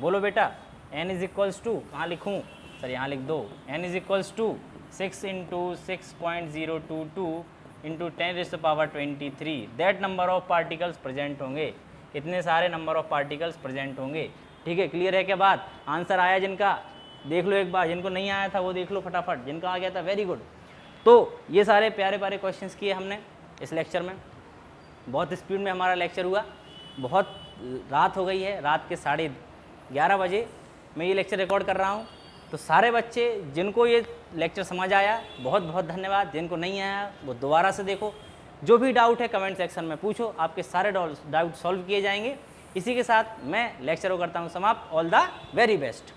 S1: बोलो बेटा n इज इक्वल्स टू, कहाँ लिखूँ सर, यहाँ लिख दो। n is equals to 6 into 6.022 into 10⁻23, that number of particles present होंगे। इतने सारे नंबर ऑफ पार्टिकल्स प्रेजेंट होंगे। ठीक है, क्लियर है क्या बात? आंसर आया जिनका देख लो एक बार, जिनको नहीं आया था वो देख लो फटाफट, जिनका आ गया था वेरी गुड। तो ये सारे प्यारे प्यारे क्वेश्चंस किए हमने इस लेक्चर में। बहुत स्पीड में हमारा लेक्चर हुआ, बहुत रात हो गई है, रात के 11:30 बजे मैं ये लेक्चर रिकॉर्ड कर रहा हूँ। तो सारे बच्चे जिनको ये लेक्चर समझ आया बहुत बहुत धन्यवाद, जिनको नहीं आया वो दोबारा से देखो। जो भी डाउट है कमेंट सेक्शन में पूछो, आपके सारे डाउट सॉल्व किए जाएंगे। इसी के साथ मैं लेक्चर को करता हूँ समाप्त। All the very best.